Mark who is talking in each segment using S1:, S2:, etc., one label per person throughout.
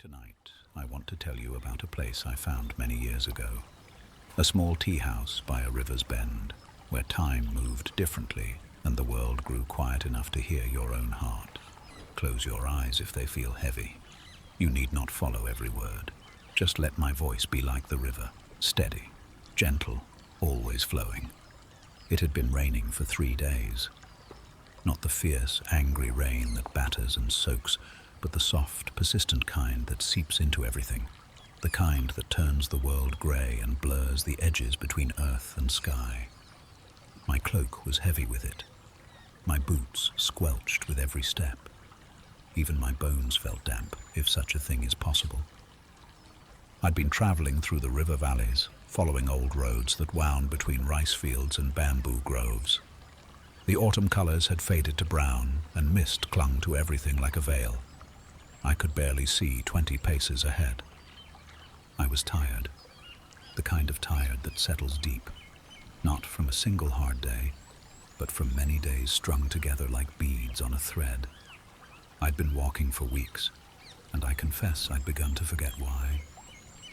S1: Tonight, I want to tell you about a place I found many years ago. A small tea house by a river's bend, where time moved differently and the world grew quiet enough to hear your own heart. Close your eyes if they feel heavy. You need not follow every word. Just let my voice be like the river, steady, gentle, always flowing. It had been raining for 3 days. Not the fierce, angry rain that batters and soaks, but the soft, persistent kind that seeps into everything. The kind that turns the world grey and blurs the edges between earth and sky. My cloak was heavy with it. My boots squelched with every step. Even my bones felt damp, if such a thing is possible. I'd been travelling through the river valleys, following old roads that wound between rice fields and bamboo groves. The autumn colours had faded to brown, and mist clung to everything like a veil. I could barely see 20 paces ahead. I was tired, the kind of tired that settles deep, not from a single hard day, but from many days strung together like beads on a thread. I'd been walking for weeks, and I confess I'd begun to forget why.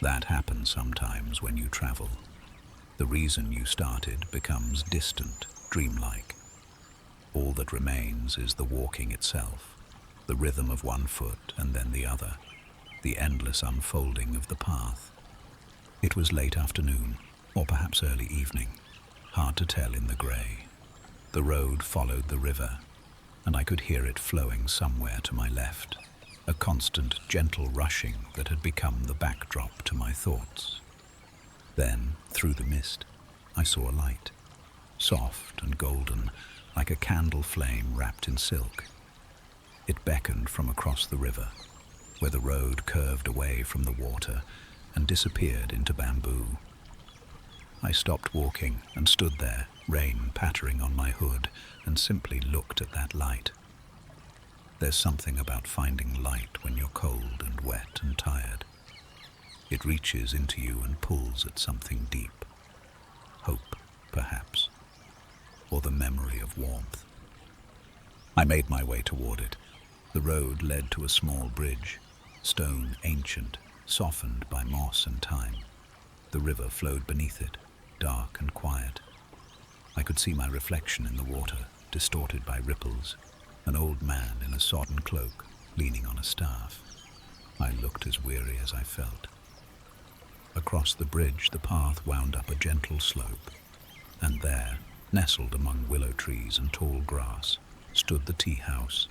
S1: That happens sometimes when you travel. The reason you started becomes distant, dreamlike. All that remains is the walking itself. The rhythm of one foot and then the other, the endless unfolding of the path. It was late afternoon, or perhaps early evening, hard to tell in the grey. The road followed the river, and I could hear it flowing somewhere to my left, a constant, gentle rushing that had become the backdrop to my thoughts. Then, through the mist, I saw a light, soft and golden, like a candle flame wrapped in silk. It beckoned from across the river, where the road curved away from the water and disappeared into bamboo. I stopped walking and stood there, rain pattering on my hood, and simply looked at that light. There's something about finding light when you're cold and wet and tired. It reaches into you and pulls at something deep. Hope, perhaps, or the memory of warmth. I made my way toward it. The road led to a small bridge, stone ancient, softened by moss and time. The river flowed beneath it, dark and quiet. I could see my reflection in the water, distorted by ripples, an old man in a sodden cloak, leaning on a staff. I looked as weary as I felt. Across the bridge, the path wound up a gentle slope, and there, nestled among willow trees and tall grass, stood the tea house.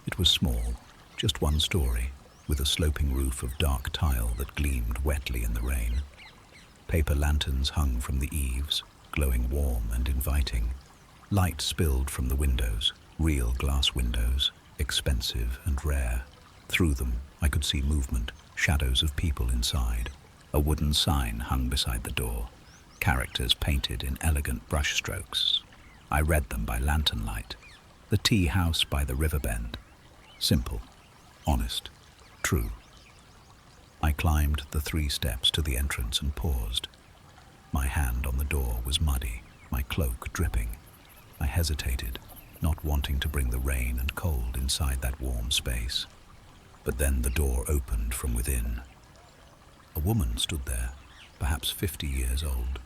S1: It was small, just one story, with a sloping roof of dark tile that gleamed wetly in the rain. Paper lanterns hung from the eaves, glowing warm and inviting. Light spilled from the windows, real glass windows, expensive and rare. Through them, I could see movement, shadows of people inside. A wooden sign hung beside the door, characters painted in elegant brushstrokes. I read them by lantern light. The tea house by the Riverbend. Simple, honest, true. I climbed the 3 steps to the entrance and paused. My hand on the door was muddy, my cloak dripping. I hesitated, not wanting to bring the rain and cold inside that warm space. But then the door opened from within. A woman stood there, perhaps 50 years old,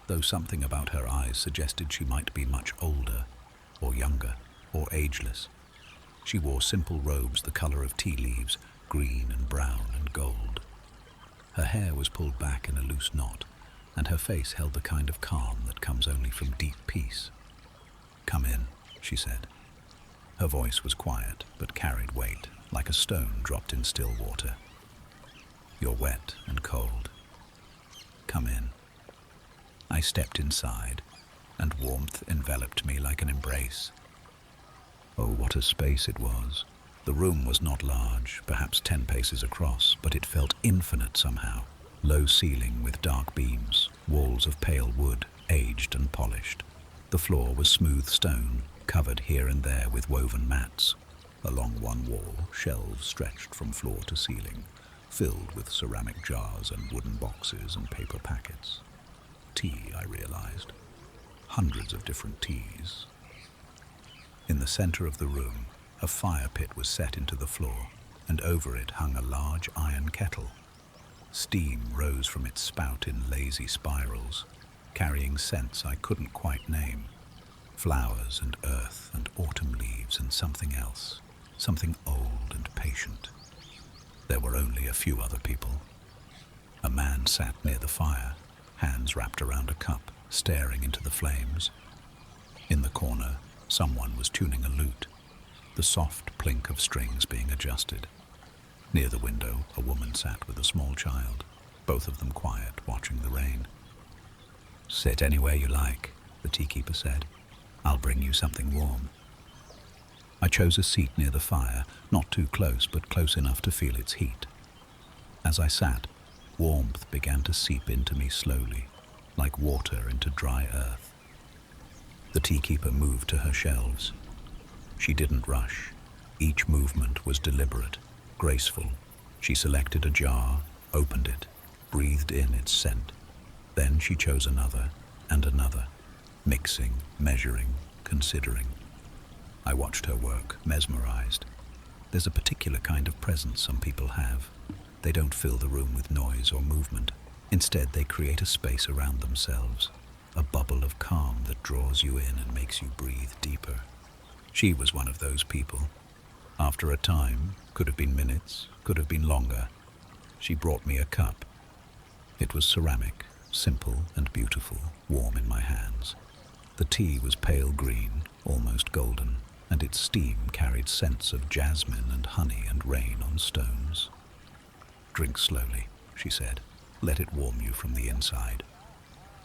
S1: though something about her eyes suggested she might be much older, or younger, or ageless. She wore simple robes the colour of tea leaves, green and brown and gold. Her hair was pulled back in a loose knot, and her face held the kind of calm that comes only from deep peace. "Come in," she said. Her voice was quiet, but carried weight, like a stone dropped in still water. "You're wet and cold. Come in." I stepped inside, and warmth enveloped me like an embrace. Oh, what a space it was. The room was not large, perhaps 10 paces across, but it felt infinite somehow. Low ceiling with dark beams, walls of pale wood, aged and polished. The floor was smooth stone, covered here and there with woven mats. Along one wall, shelves stretched from floor to ceiling, filled with ceramic jars and wooden boxes and paper packets. Tea, I realized. Hundreds of different teas. In the center of the room, a fire pit was set into the floor, and over it hung a large iron kettle. Steam rose from its spout in lazy spirals, carrying scents I couldn't quite name. Flowers and earth and autumn leaves and something else, something old and patient. There were only a few other people. A man sat near the fire, hands wrapped around a cup, staring into the flames. In the corner, someone was tuning a lute, the soft plink of strings being adjusted. Near the window, a woman sat with a small child, both of them quiet, watching the rain. "Sit anywhere you like," the tea-keeper said. "I'll bring you something warm." I chose a seat near the fire, not too close, but close enough to feel its heat. As I sat, warmth began to seep into me slowly, like water into dry earth. The tea-keeper moved to her shelves. She didn't rush. Each movement was deliberate, graceful. She selected a jar, opened it, breathed in its scent. Then she chose another and another, mixing, measuring, considering. I watched her work, mesmerized. There's a particular kind of presence some people have. They don't fill the room with noise or movement. Instead, they create a space around themselves, a bubble of calm that draws you in and makes you breathe deeper. She was one of those people. After a time, could have been minutes, could have been longer, she brought me a cup. It was ceramic, simple and beautiful, warm in my hands. The tea was pale green, almost golden, and its steam carried scents of jasmine and honey and rain on stones. "Drink slowly," she said. "Let it warm you from the inside."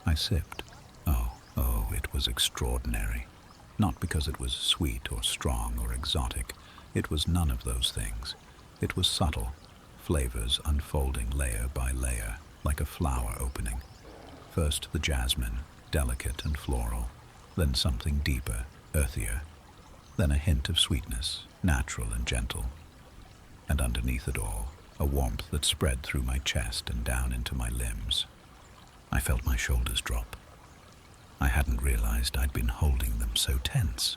S1: I sipped. Oh, it was extraordinary. Not because it was sweet or strong or exotic. It was none of those things. It was subtle, flavors unfolding layer by layer, like a flower opening. First the jasmine, delicate and floral, then something deeper, earthier, then a hint of sweetness, natural and gentle. And underneath it all, a warmth that spread through my chest and down into my limbs. I felt my shoulders drop. I hadn't realized I'd been holding them so tense.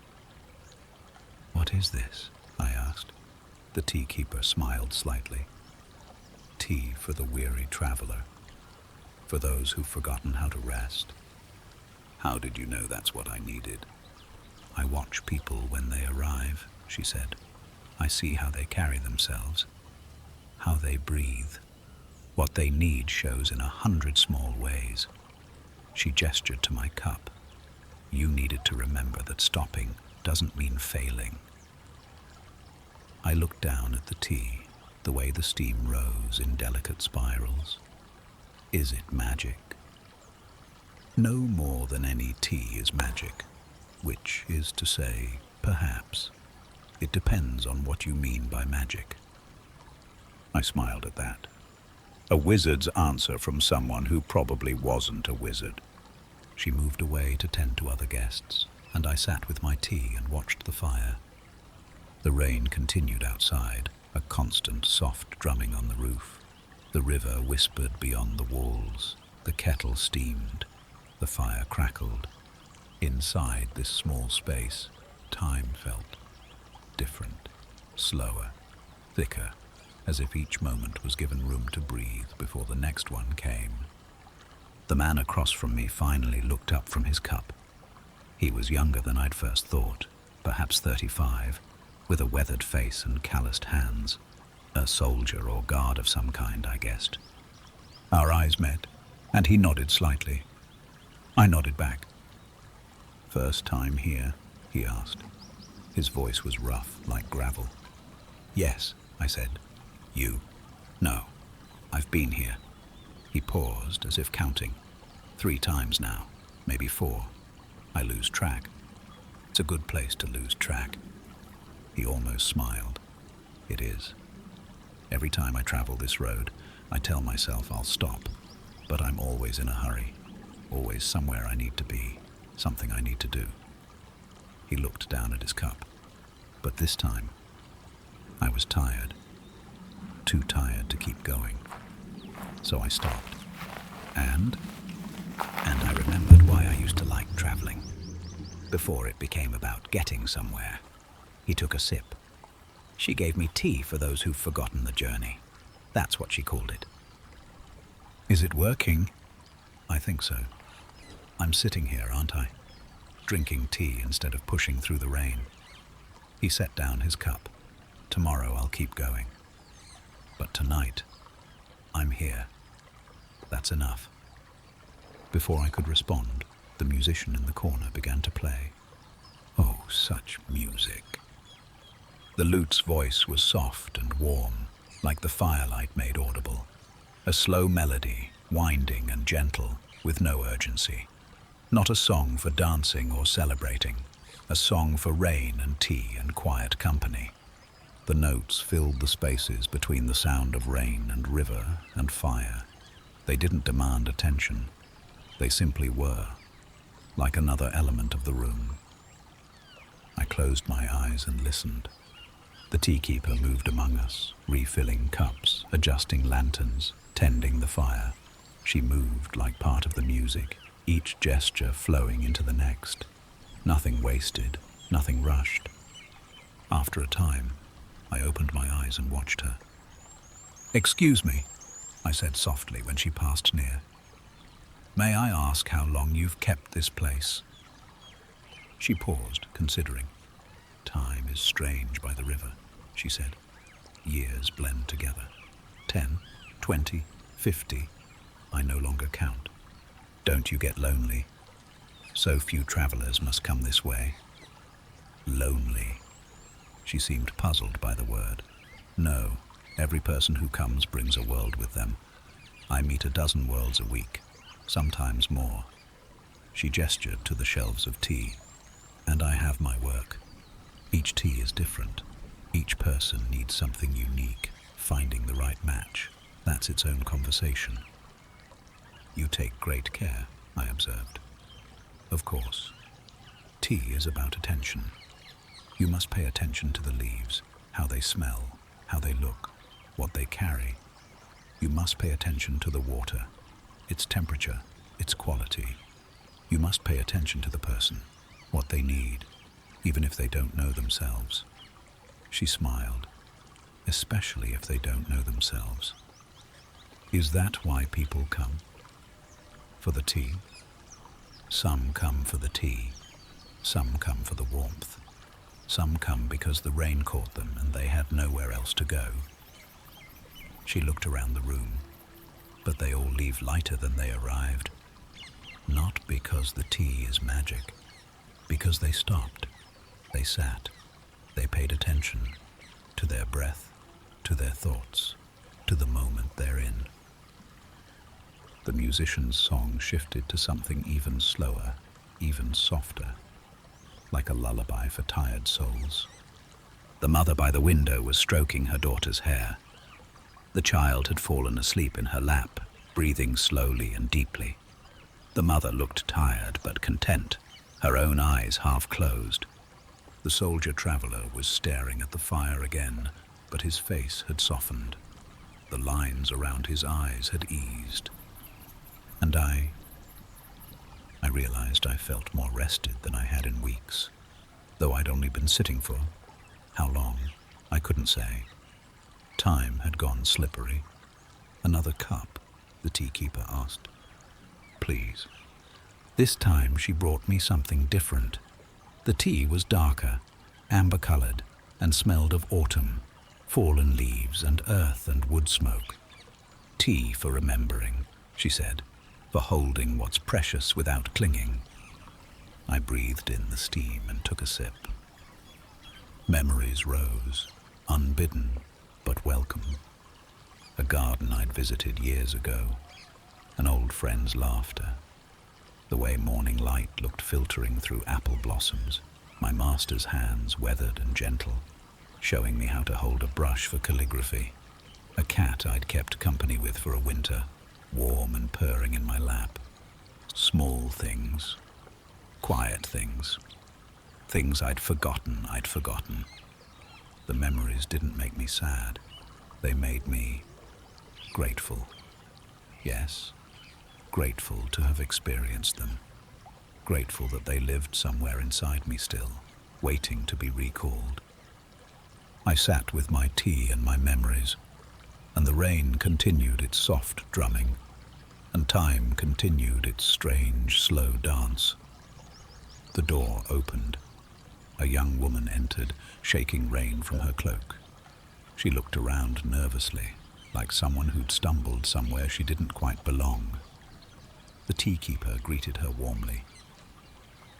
S1: "What is this?" I asked. The tea-keeper smiled slightly. "Tea for the weary traveler, for those who've forgotten how to rest." "How did you know that's what I needed?" "I watch people when they arrive," she said. "I see how they carry themselves, how they breathe. What they need shows in 100 small ways." She gestured to my cup. "You needed to remember that stopping doesn't mean failing." I looked down at the tea, the way the steam rose in delicate spirals. Is it magic? No more than any tea is magic, which is to say, perhaps. It depends on what you mean by magic. I smiled at that. A wizard's answer from someone who probably wasn't a wizard. She moved away to tend to other guests, and I sat with my tea and watched the fire. The rain continued outside, a constant soft drumming on the roof. The river whispered beyond the walls. The kettle steamed. The fire crackled. Inside this small space, time felt different, slower, thicker, as if each moment was given room to breathe before the next one came. The man across from me finally looked up from his cup. He was younger than I'd first thought, perhaps 35, with a weathered face and calloused hands. A soldier or guard of some kind, I guessed. Our eyes met, and he nodded slightly. I nodded back. "First time here?" he asked. His voice was rough, like gravel. "Yes," I said. "You?" "No, I've been here." He paused, as if counting. 3 times now, maybe 4. I lose track. It's a good place to lose track. He almost smiled. It is. Every time I travel this road, I tell myself I'll stop, but I'm always in a hurry, always somewhere I need to be, something I need to do. He looked down at his cup, but this time, I was tired, too tired to keep going. So I stopped, and I remembered why I used to like traveling, before it became about getting somewhere. He took a sip. She gave me tea for those who've forgotten the journey. That's what she called it. Is it working? I think so. I'm sitting here, aren't I? Drinking tea instead of pushing through the rain. He set down his cup. Tomorrow I'll keep going. But tonight, I'm here. That's enough. Before I could respond, the musician in the corner began to play. Oh, such music. The lute's voice was soft and warm, like the firelight made audible. A slow melody, winding and gentle, with no urgency. Not a song for dancing or celebrating, a song for rain and tea and quiet company. The notes filled the spaces between the sound of rain and river and fire. They didn't demand attention. They simply were, like another element of the room. I closed my eyes and listened. The tea-keeper moved among us, refilling cups, adjusting lanterns, tending the fire. She moved like part of the music, each gesture flowing into the next. Nothing wasted, nothing rushed. After a time, I opened my eyes and watched her. "Excuse me," I said softly when she passed near. "May I ask how long you've kept this place?" She paused, considering. "Time is strange by the river," she said. "Years blend together. 10, 20, 50. I no longer count. Don't you get lonely? So few travelers must come this way." Lonely. She seemed puzzled by the word. "No, every person who comes brings a world with them. I meet a dozen worlds a week, sometimes more." She gestured to the shelves of tea. "And I have my work. Each tea is different. Each person needs something unique. Finding the right match, that's its own conversation." "You take great care," I observed. "Of course. Tea is about attention. You must pay attention to the leaves, how they smell, how they look, what they carry. You must pay attention to the water, its temperature, its quality. You must pay attention to the person, what they need, even if they don't know themselves." She smiled. "Especially if they don't know themselves. Is that why people come? For the tea? Some come for the tea. Some come for the warmth. Some come because the rain caught them and they had nowhere else to go." She looked around the room. "But they all leave lighter than they arrived. Not because the tea is magic. Because they stopped. They sat. They paid attention to their breath, to their thoughts, to the moment they're in." The musician's song shifted to something even slower, even softer, like a lullaby for tired souls. The mother by the window was stroking her daughter's hair. The child had fallen asleep in her lap, breathing slowly and deeply. The mother looked tired but content, her own eyes half closed. The soldier traveler was staring at the fire again, but his face had softened. The lines around his eyes had eased. And I realized I felt more rested than I had in weeks, though I'd only been sitting for, how long, I couldn't say. Time had gone slippery. "Another cup?" the tea-keeper asked. "Please." This time she brought me something different. The tea was darker, amber-colored, and smelled of autumn, fallen leaves and earth and wood smoke. "Tea for remembering," she said, "for holding what's precious without clinging." I breathed in the steam and took a sip. Memories rose, unbidden but welcome. A garden I'd visited years ago, an old friend's laughter, the way morning light looked filtering through apple blossoms, my master's hands weathered and gentle, showing me how to hold a brush for calligraphy, a cat I'd kept company with for a winter, warm and purring in my lap. Small things, quiet things, things I'd forgotten. The memories didn't make me sad. They made me grateful. Yes, grateful to have experienced them. Grateful that they lived somewhere inside me still, waiting to be recalled. I sat with my tea and my memories, and the rain continued its soft drumming, and time continued its strange, slow dance. The door opened. A young woman entered, shaking rain from her cloak. She looked around nervously, like someone who'd stumbled somewhere she didn't quite belong. The tea-keeper greeted her warmly.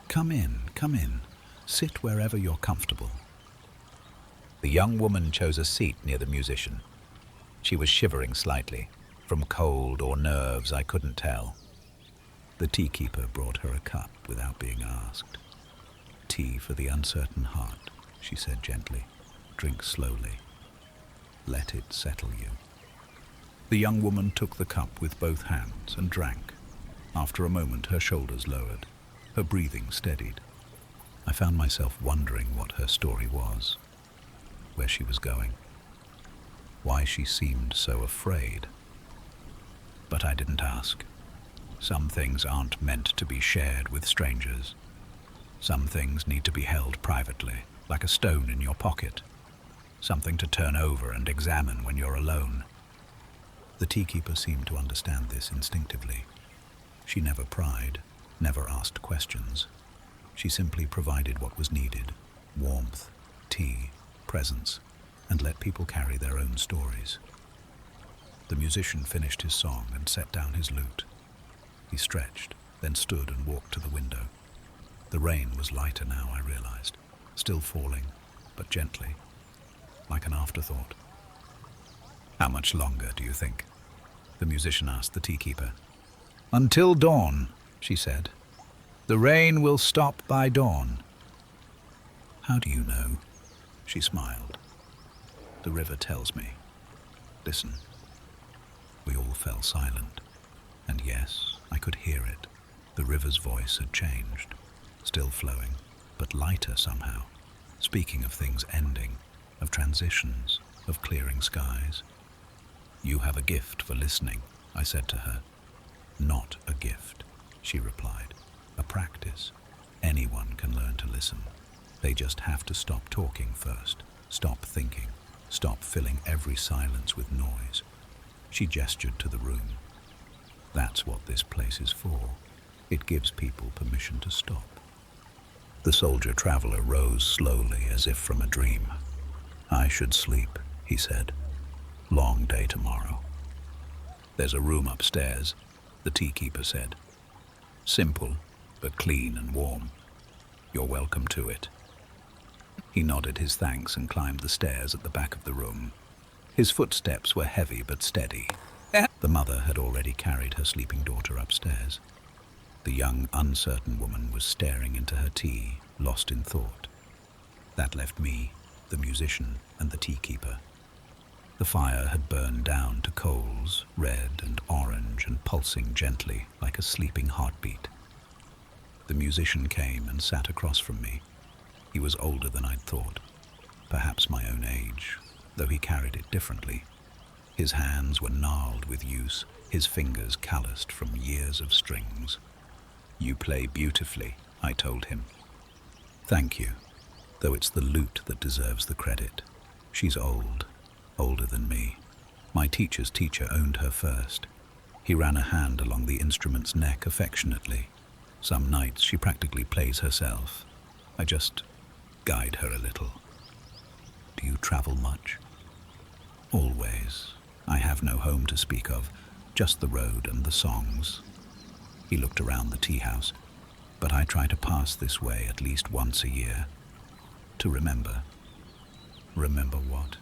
S1: Come in. Sit wherever you're comfortable." The young woman chose a seat near the musician. She was shivering slightly, from cold or nerves, I couldn't tell. The tea-keeper brought her a cup without being asked. "Tea for the uncertain heart," she said gently. "Drink slowly. Let it settle you." The young woman took the cup with both hands and drank. After a moment, her shoulders lowered. Her breathing steadied. I found myself wondering what her story was, where she was going, why she seemed so afraid. But I didn't ask. Some things aren't meant to be shared with strangers. Some things need to be held privately, like a stone in your pocket, something to turn over and examine when you're alone. The tea-keeper seemed to understand this instinctively. She never pried, never asked questions. She simply provided what was needed: warmth, tea, presence, and let people carry their own stories. The musician finished his song and set down his lute. He stretched, then stood and walked to the window. The rain was lighter now, I realized, still falling, but gently, like an afterthought. "How much longer, do you think?" the musician asked the tea-keeper. "Until dawn," she said. "The rain will stop by dawn." "How do you know?" She smiled. "The river tells me. Listen." We all fell silent, and yes, I could hear it. The river's voice had changed, still flowing, but lighter somehow, speaking of things ending, of transitions, of clearing skies. "You have a gift for listening," I said to her. "Not a gift," she replied. "A practice. Anyone can learn to listen. They just have to stop talking first, stop thinking, stop filling every silence with noise." She gestured to the room. "That's what this place is for. It gives people permission to stop." The soldier traveler rose slowly, as if from a dream. "I should sleep," he said. "Long day tomorrow." "There's a room upstairs," the tea-keeper said. "Simple, but clean and warm. You're welcome to it." He nodded his thanks and climbed the stairs at the back of the room. His footsteps were heavy but steady. The mother had already carried her sleeping daughter upstairs. The young, uncertain woman was staring into her tea, lost in thought. That left me, the musician, and the tea-keeper. The fire had burned down to coals, red and orange and pulsing gently like a sleeping heartbeat. The musician came and sat across from me. He was older than I'd thought, perhaps my own age, though he carried it differently. His hands were gnarled with use, his fingers calloused from years of strings. "You play beautifully," I told him. "Thank you, though it's the lute that deserves the credit. She's old, older than me. My teacher's teacher owned her first." He ran a hand along the instrument's neck affectionately. "Some nights she practically plays herself. I just guide her a little." "Do you travel much?" "Always. I have no home to speak of, just the road and the songs." He looked around the tea house. "But I try to pass this way at least once a year. To remember." "Remember what?"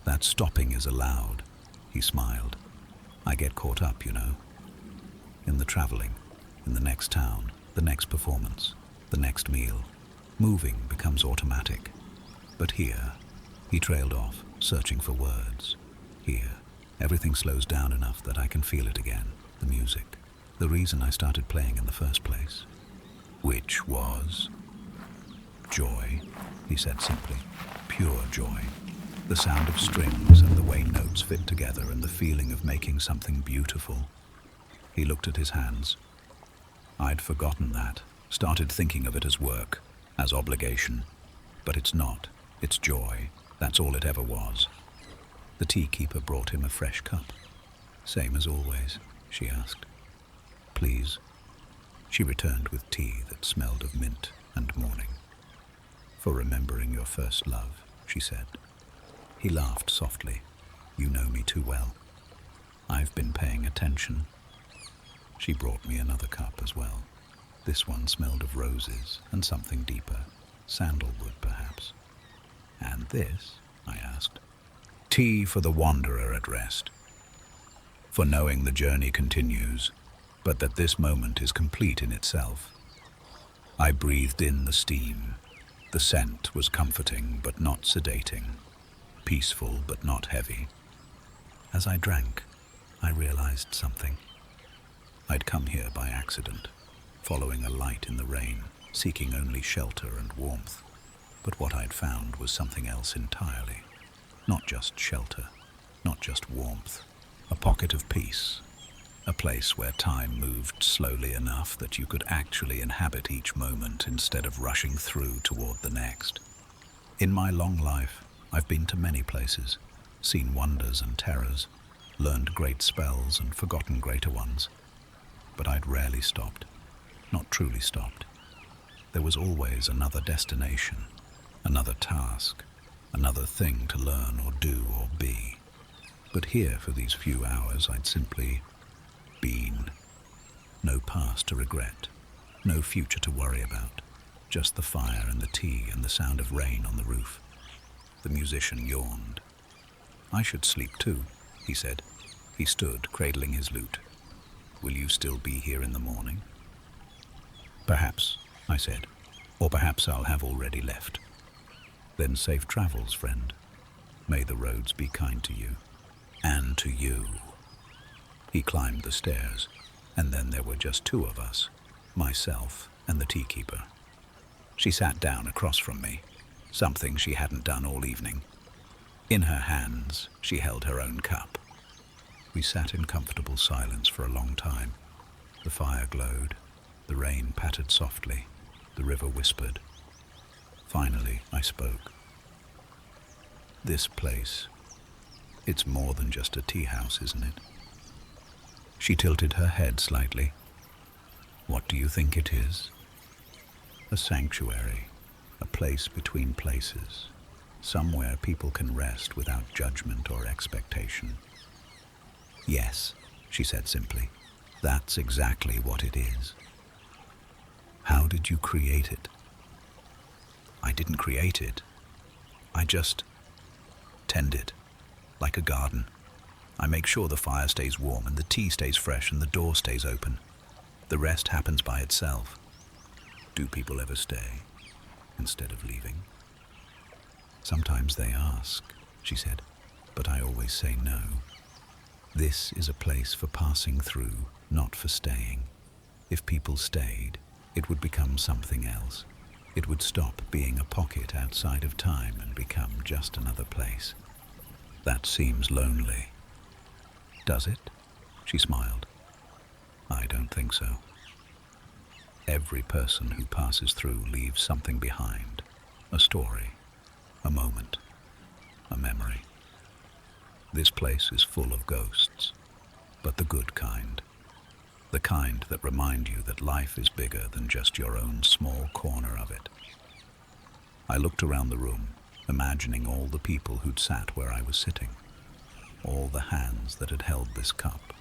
S1: "That stopping is allowed," he smiled. "I get caught up, you know. In the traveling, in the next town, the next performance, the next meal. Moving becomes automatic. But here," he trailed off, searching for words. "Here, everything slows down enough that I can feel it again, the music. The reason I started playing in the first place." "Which was?" "Joy," he said simply. "Pure joy. The sound of strings and the way notes fit together and the feeling of making something beautiful." He looked at his hands. "I'd forgotten that, started thinking of it as work, as obligation. But it's not. It's joy. That's all it ever was. The tea keeper brought him a fresh cup. Same as always, she asked. Please. She returned with tea that smelled of mint and morning. For remembering your first love, she said. He laughed softly. You know me too well. I've been paying attention. She brought me another cup as well. This one smelled of roses and something deeper, sandalwood perhaps. And this, I asked. Tea for the wanderer at rest. For knowing the journey continues, but that this moment is complete in itself. I breathed in the steam. The scent was comforting but not sedating, peaceful but not heavy. As I drank, I realized something. I'd come here by accident, following a light in the rain, seeking only shelter and warmth. But what I'd found was something else entirely. Not just shelter, not just warmth, a pocket of peace. A place where time moved slowly enough that you could actually inhabit each moment instead of rushing through toward the next. In my long life, I've been to many places, seen wonders and terrors, learned great spells and forgotten greater ones. But I'd rarely stopped, not truly stopped. There was always another destination, another task, another thing to learn or do or be. But here, for these few hours, I'd simply been. No past to regret, no future to worry about, just the fire and the tea and the sound of rain on the roof. The musician yawned. I should sleep too, he said. He stood, cradling his lute. Will you still be here in the morning? Perhaps, I said, or perhaps I'll have already left. Then safe travels, friend. May the roads be kind to you, and to you. He climbed the stairs, and then there were just two of us, myself and the tea keeper. She sat down across from me, something she hadn't done all evening. In her hands, she held her own cup. We sat in comfortable silence for a long time. The fire glowed, the rain pattered softly, the river whispered. Finally, I spoke. This place, it's more than just a tea house, isn't it? She tilted her head slightly. What do you think it is? A sanctuary, a place between places, somewhere people can rest without judgment or expectation. Yes, she said simply, that's exactly what it is. How did you create it? I didn't create it. I just tend it, like a garden. I make sure the fire stays warm and the tea stays fresh and the door stays open. The rest happens by itself. Do people ever stay instead of leaving? Sometimes they ask, she said, but I always say no. This is a place for passing through, not for staying. If people stayed, it would become something else. It would stop being a pocket outside of time and become just another place. That seems lonely. Does it? She smiled. I don't think so. Every person who passes through leaves something behind. A story, a moment, a memory. This place is full of ghosts, but the good kind. The kind that remind you that life is bigger than just your own small corner of it. I looked around the room, imagining all the people who'd sat where I was sitting. All the hands that had held this cup,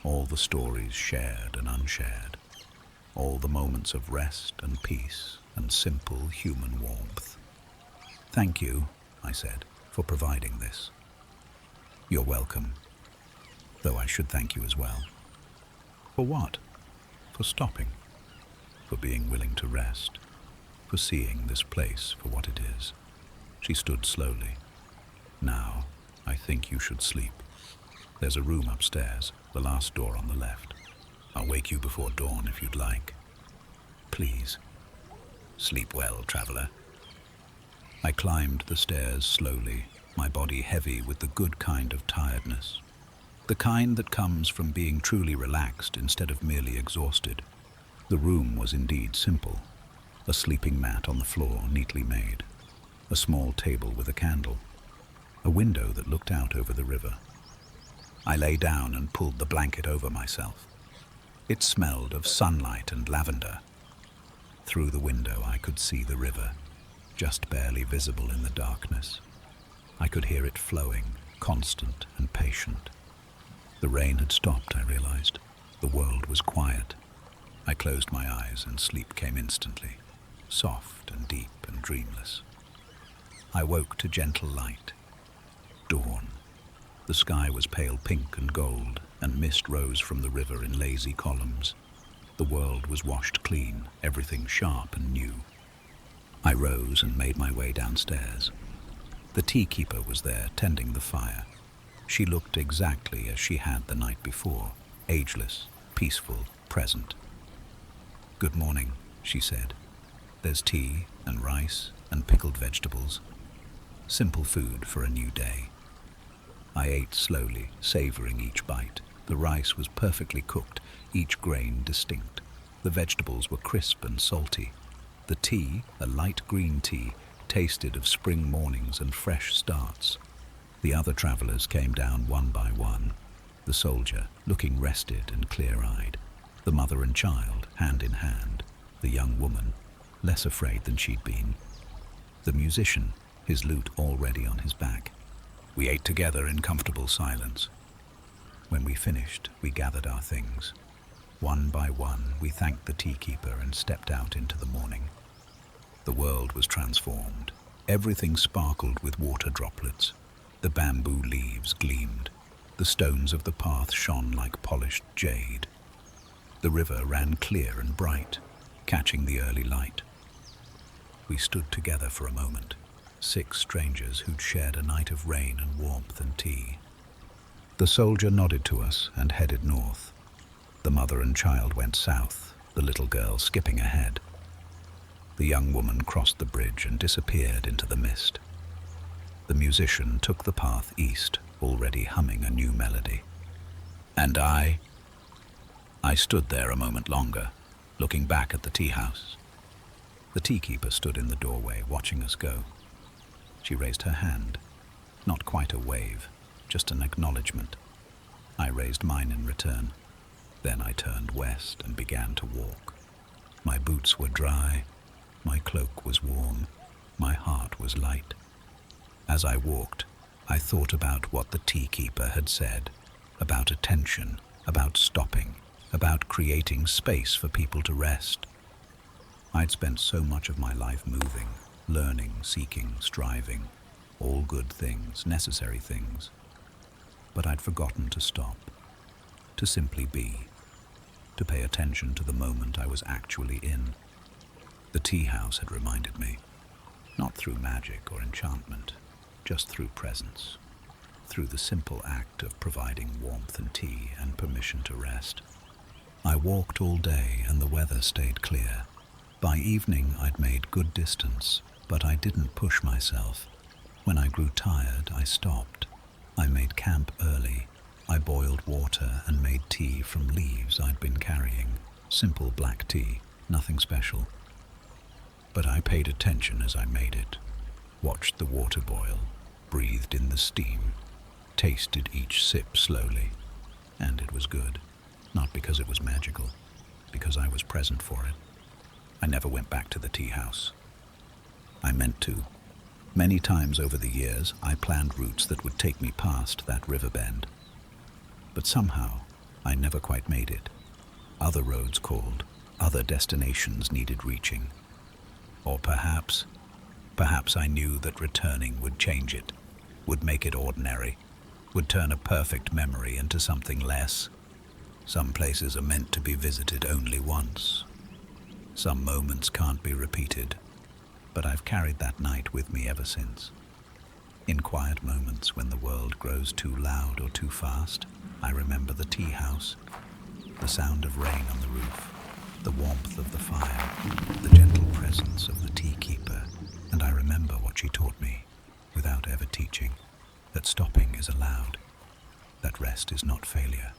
S1: all the stories shared and unshared, all the moments of rest and peace and simple human warmth. Thank you, I said, for providing this. You're welcome, though I should thank you as well. For what? For stopping, for being willing to rest, for seeing this place for what it is. She stood slowly. Now, I think you should sleep. There's a room upstairs, the last door on the left. I'll wake you before dawn if you'd like. Please. Sleep well, traveler. I climbed the stairs slowly, my body heavy with the good kind of tiredness. The kind that comes from being truly relaxed instead of merely exhausted. The room was indeed simple. A sleeping mat on the floor, neatly made. a small table with a candle, a window that looked out over the river. I lay down and pulled the blanket over myself. It smelled of sunlight and lavender. Through the window I could see the river, just barely visible in the darkness. I could hear it flowing, constant and patient. The rain had stopped, I realized. The world was quiet. I closed my eyes and sleep came instantly, soft and deep and dreamless. I woke to gentle light. Dawn. The sky was pale pink and gold, and mist rose from the river in lazy columns. The world was washed clean, everything sharp and new. I rose and made my way downstairs. The tea-keeper was there, tending the fire. She looked exactly as she had the night before, ageless, peaceful, present. "Good morning," she said. "There's tea and rice and pickled vegetables. Simple food for a new day." I ate slowly, savoring each bite. The rice was perfectly cooked, each grain distinct. The vegetables were crisp and salty. The tea, a light green tea, tasted of spring mornings and fresh starts. The other travelers came down one by one. The soldier, looking rested and clear-eyed. The mother and child, hand in hand. The young woman, less afraid than she'd been. The musician, his lute already on his back. We ate together in comfortable silence. When we finished, we gathered our things. One by one, we thanked the tea-keeper and stepped out into the morning. The world was transformed. Everything sparkled with water droplets. The bamboo leaves gleamed. The stones of the path shone like polished jade. The river ran clear and bright, catching the early light. We stood together for a moment, 6 strangers who'd shared a night of rain and warmth and tea. The soldier nodded to us and headed north. The mother and child went south, the little girl skipping ahead. The young woman crossed the bridge and disappeared into the mist. The musician took the path east, already humming a new melody. And I stood there a moment longer, looking back at the tea house. The tea-keeper stood in the doorway, watching us go. She raised her hand, not quite a wave, just an acknowledgement. I raised mine in return. Then I turned west and began to walk. My boots were dry, my cloak was warm, my heart was light. As I walked, I thought about what the tea-keeper had said, about attention, about stopping, about creating space for people to rest. I'd spent so much of my life moving, learning, seeking, striving, all good things, necessary things. But I'd forgotten to stop, to simply be, to pay attention to the moment I was actually in. The tea house had reminded me, not through magic or enchantment, just through presence, through the simple act of providing warmth and tea and permission to rest. I walked all day and the weather stayed clear. By evening I'd made good distance, but I didn't push myself. When I grew tired, I stopped. I made camp early. I boiled water and made tea from leaves I'd been carrying. Simple black tea, nothing special. But I paid attention as I made it, watched the water boil, breathed in the steam, tasted each sip slowly, and it was good. Not because it was magical, because I was present for it. I never went back to the tea house. I meant to. Many times over the years, I planned routes that would take me past that Riverbend. But somehow, I never quite made it. Other roads called, other destinations needed reaching. Or perhaps I knew that returning would change it, would make it ordinary, would turn a perfect memory into something less. Some places are meant to be visited only once. Some moments can't be repeated, but I've carried that night with me ever since. In quiet moments when the world grows too loud or too fast, I remember the tea house, the sound of rain on the roof, the warmth of the fire, the gentle presence of the tea keeper, and I remember what she taught me, without ever teaching, that stopping is allowed, that rest is not failure,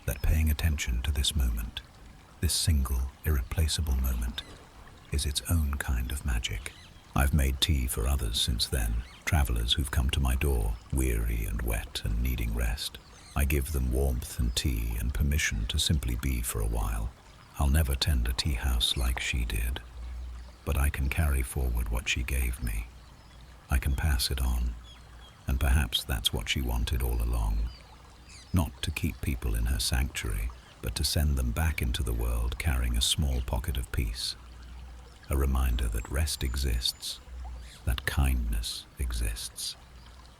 S1: that paying attention to this moment, this single, irreplaceable moment, is its own kind of magic. I've made tea for others since then, travelers who've come to my door, weary and wet and needing rest. I give them warmth and tea and permission to simply be for a while. I'll never tend a tea house like she did, but I can carry forward what she gave me. I can pass it on, and perhaps that's what she wanted all along. Not to keep people in her sanctuary, but to send them back into the world carrying a small pocket of peace. A reminder that rest exists, that kindness exists,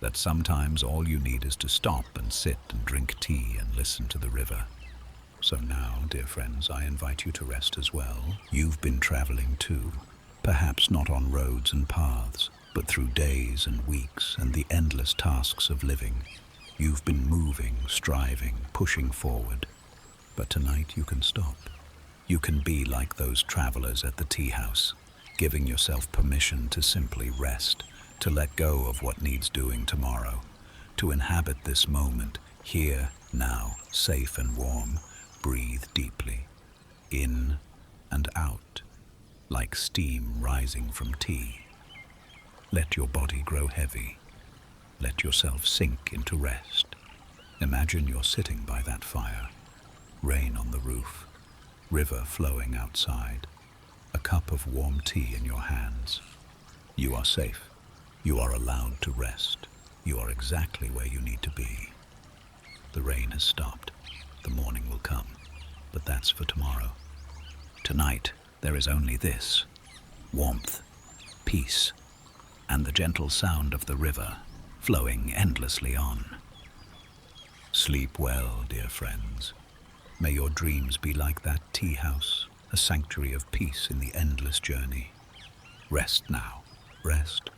S1: that sometimes all you need is to stop and sit and drink tea and listen to the river. So now, dear friends, I invite you to rest as well. You've been traveling too, perhaps not on roads and paths, but through days and weeks and the endless tasks of living. You've been moving, striving, pushing forward. But tonight you can stop. You can be like those travelers at the tea house, giving yourself permission to simply rest, to let go of what needs doing tomorrow, to inhabit this moment, here, now, safe and warm. Breathe deeply, in and out, like steam rising from tea. Let your body grow heavy. Let yourself sink into rest. Imagine you're sitting by that fire, rain on the roof, river flowing outside, a cup of warm tea in your hands. You are safe. You are allowed to rest. You are exactly where you need to be. The rain has stopped. The morning will come, but that's for tomorrow. Tonight, there is only this: warmth, peace, and the gentle sound of the river flowing endlessly on. Sleep well, dear friends. May your dreams be like that tea house, a sanctuary of peace in the endless journey. Rest now. Rest,